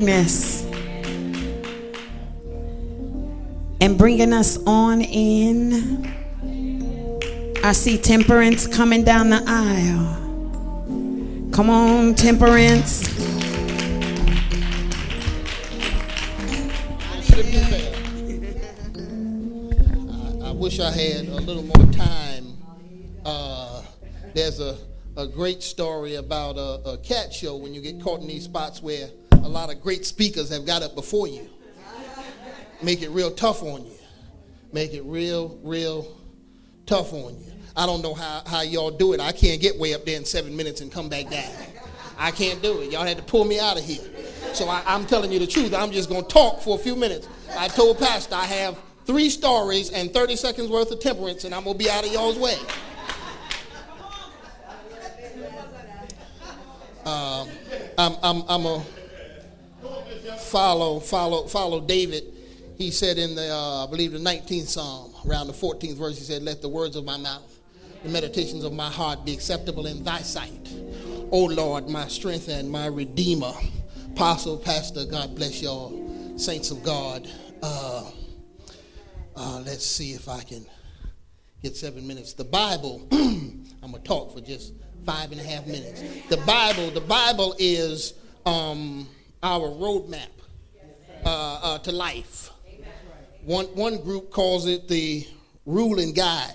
And bringing us on in. I see Temperance coming down the aisle. Come on, Temperance. I wish I had a little more time. There's a great story about a cat show when you get caught in these spots where a lot of great speakers have got up before you. Make it real tough on you. Make it real tough on you. I don't know how y'all do it. I can't get way up there in 7 minutes and come back down. I can't do it. Y'all had to pull me out of here. So I'm telling you the truth. I'm just going to talk for a few minutes. I told Pastor I have 3 stories and 30 seconds worth of temperance, and I'm going to be out of y'all's way. I'm going to follow David. He said in the, I believe the 19th Psalm, around the 14th verse, he said, "Let the words of my mouth, the meditations of my heart be acceptable in thy sight. O Lord, my strength and my redeemer." Apostle, Pastor, God bless y'all, saints of God. Let's see if I can get 7 minutes. The Bible, I'm going to talk for just 5.5 minutes. The Bible is our roadmap to life. One group calls it the rule and guide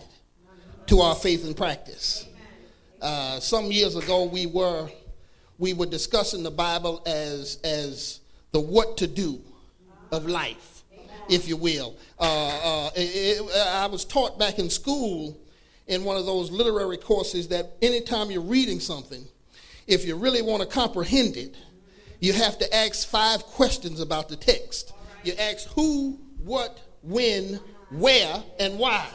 to our faith and practice. Some years ago, we were discussing the Bible as the what to do of life, if you will. I was taught back in school in one of those literary courses that anytime you're reading something, if you really want to comprehend it, you have to ask 5 questions about the text. You ask who, what, when, where, and why.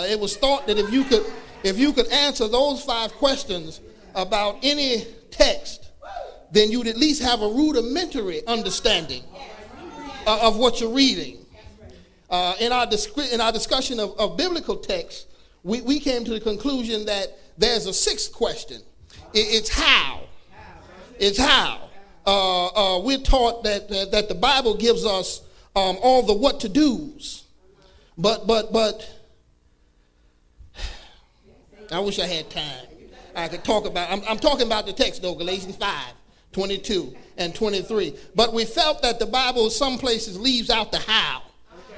It was thought that if you could answer those 5 questions about any text, then you'd at least have a rudimentary understanding of what you're reading. In our discussion of biblical texts, we came to the conclusion that there's a 6th question. It's how. It's how. We're taught that the Bible gives us all the what to do's, but I wish I had time. I could talk about. I'm talking about the text though, Galatians 5:22 and 23. But we felt that the Bible some places leaves out the how.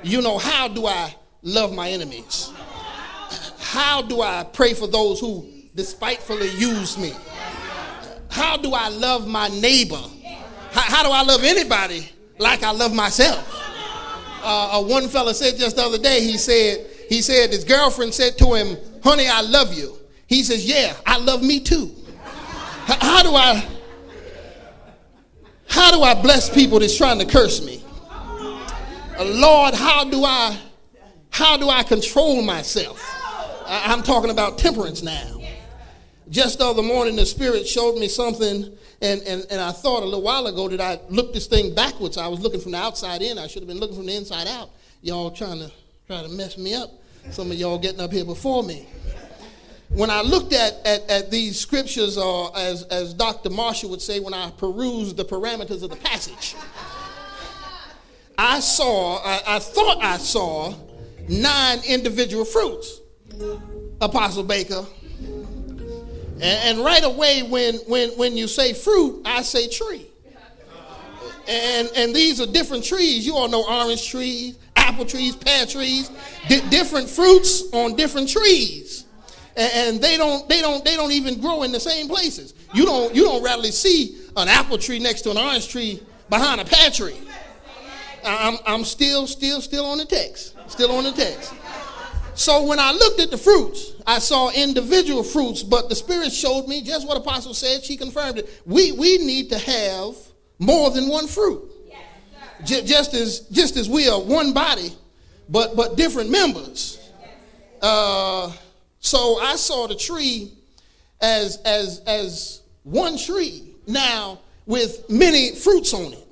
You know, how do I love my enemies? How do I pray for those who despitefully use me? How do I love my neighbor? How do I love anybody like I love myself? One fella said just the other day, he said his girlfriend said to him, "Honey, I love you." He says, "Yeah, I love me too." How do I bless people that's trying to curse me? Lord, how do I control myself? I'm talking about temperance now. Just the other morning, the Spirit showed me something, and I thought a little while ago that I looked this thing backwards. I was looking from the outside in. I should have been looking from the inside out. Y'all trying to mess me up. Some of y'all getting up here before me. When I looked at these scriptures, as Dr. Marshall would say, when I perused the parameters of the passage, I thought I saw 9 individual fruits, Apostle Baker. And right away, when you say fruit, I say tree. And these are different trees. You all know orange trees, apple trees, pear trees, different fruits on different trees. And they don't even grow in the same places. You don't readily see an apple tree next to an orange tree behind a pear tree. I'm still on the text. Still on the text. So when I looked at the fruits, I saw individual fruits, but the Spirit showed me just what Apostle said. She confirmed it. We need to have more than one fruit. Just as we are one body, but different members. So I saw the tree as one tree now with many fruits on it.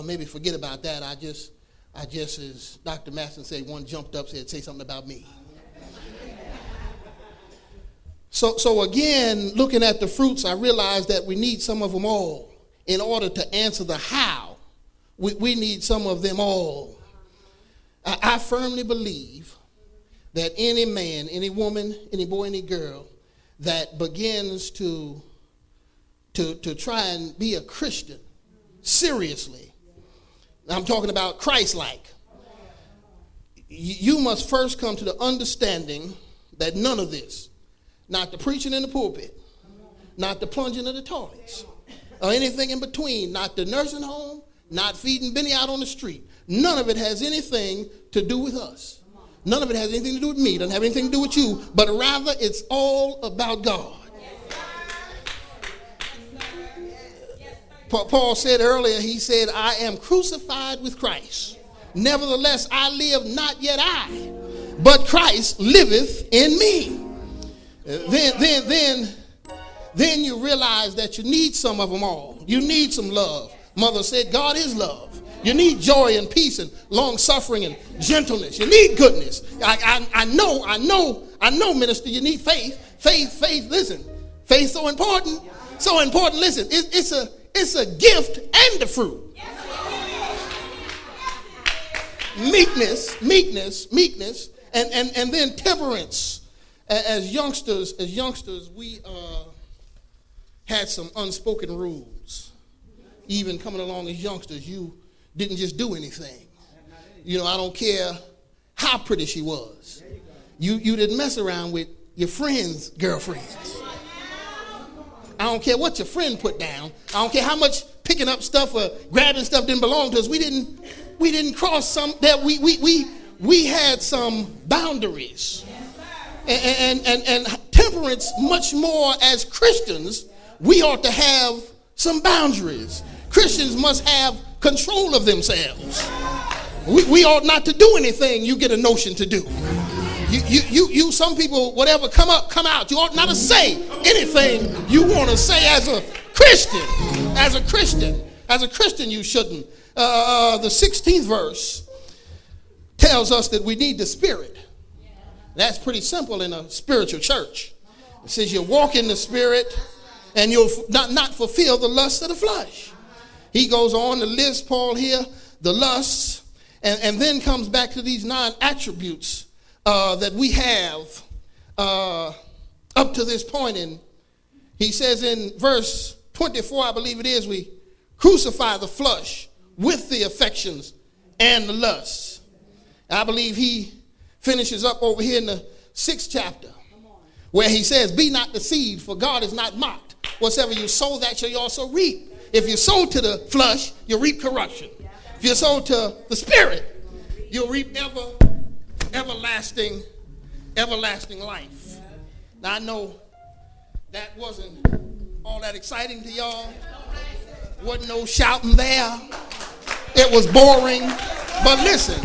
Maybe forget about that. I just, as Dr. Masson said, one jumped up, said, "Say something about me." So again, looking at the fruits, I realized that we need some of them all. In order to answer the how, we need some of them all. I firmly believe that any man, any woman, any boy, any girl that begins to try and be a Christian seriously, I'm talking about Christ-like, you must first come to the understanding that none of this, not the preaching in the pulpit, not the plunging of the toilets, or anything in between, not the nursing home, not feeding Benny out on the street, none of it has anything to do with us. None of it has anything to do with me. It doesn't have anything to do with you, but rather it's all about God. Paul said earlier, he said, I am crucified with Christ. Nevertheless, I live, not yet I, but Christ liveth in me. Then you realize that you need some of them all. You need some love. Mother said, God is love. You need joy and peace and long suffering and gentleness. You need goodness. I know, minister, you need faith. Faith, listen. Faith so important. So important. Listen, it's a gift and the fruit. Meekness, and then temperance. As youngsters, we had some unspoken rules. Even coming along as youngsters, you didn't just do anything. You know, I don't care how pretty she was. You didn't mess around with your friends' girlfriends. I don't care what your friend put down. I don't care how much picking up stuff or grabbing stuff didn't belong to us. We didn't cross some that we had some boundaries. And temperance, much more as Christians, we ought to have some boundaries. Christians must have control of themselves. We ought not to do anything you get a notion to do. You some people, whatever come out, you ought not to say anything you want to say as a Christian. As a Christian, you shouldn't. The 16th verse tells us that we need the Spirit. That's pretty simple in a spiritual church. It says you walk in the Spirit and you'll not fulfill the lust of the flesh. He goes on to list, Paul here, the lusts, and then comes back to these 9 attributes that we have up to this point. And he says in verse 24, I believe it is, we crucify the flesh with the affections and the lusts. I believe he finishes up over here in the 6th chapter where he says, be not deceived, for God is not mocked. Whatsoever you sow, that shall you also reap. If you sow to the flesh, you reap corruption. If you sow to the Spirit, you'll reap everlasting life. Now I know that wasn't all that exciting to y'all. Wasn't no shouting there. It was boring. But listen.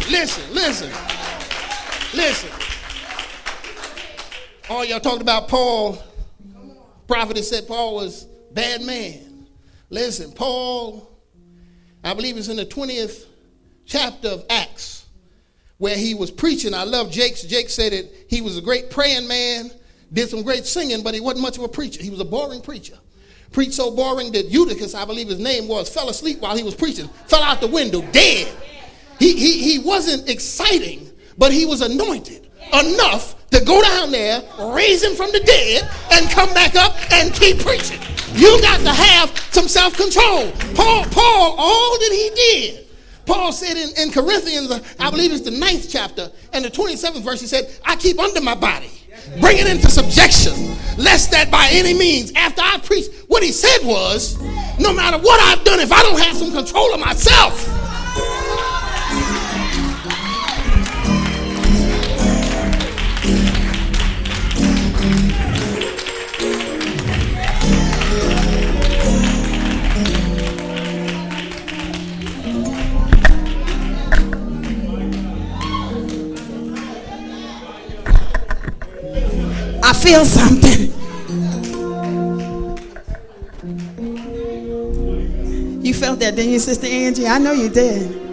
All y'all talked about Paul. Prophet said Paul was a bad man. Listen, Paul, I believe it's in the 20th chapter of Acts where he was preaching. I love Jake. Jake said that he was a great praying man, did some great singing, but he wasn't much of a preacher. He was a boring preacher. Preached so boring that Eutychus, I believe his name was, fell asleep while he was preaching, fell out the window, dead. He wasn't exciting, but he was anointed enough to go down there, raise him from the dead, and come back up and keep preaching. You got to have some self-control. Paul, all that he did, Paul said in Corinthians, I believe it's the 9th chapter, and the 27th verse, he said, I keep under my body, bring it into subjection, lest that by any means, after I preach, what he said was, no matter what I've done, if I don't have some control of myself, I feel something. You felt that, didn't you, Sister Angie? I know you did.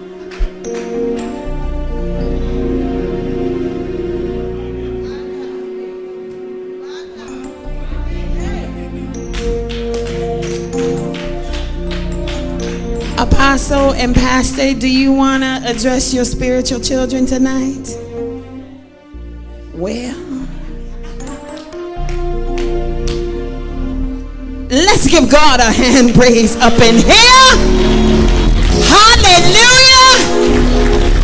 Apostle and Pastor, do you want to address your spiritual children tonight? Well, let's give God a hand praise up in here. Hallelujah.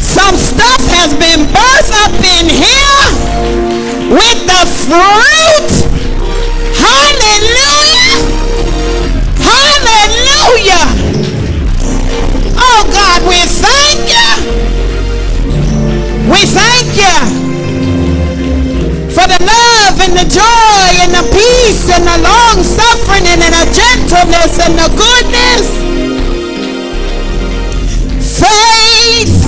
Some stuff has been birthed up in here with the fruit. Hallelujah. Hallelujah. Oh God, we thank you. We thank you for the love and the joy and the peace and the long suffering and the gentleness and the goodness, faith,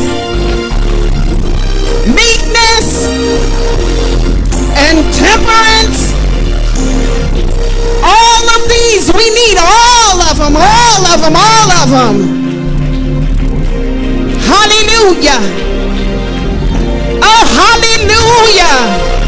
meekness, and temperance. All of these, we need all of them, all of them, all of them. Hallelujah. Oh, hallelujah.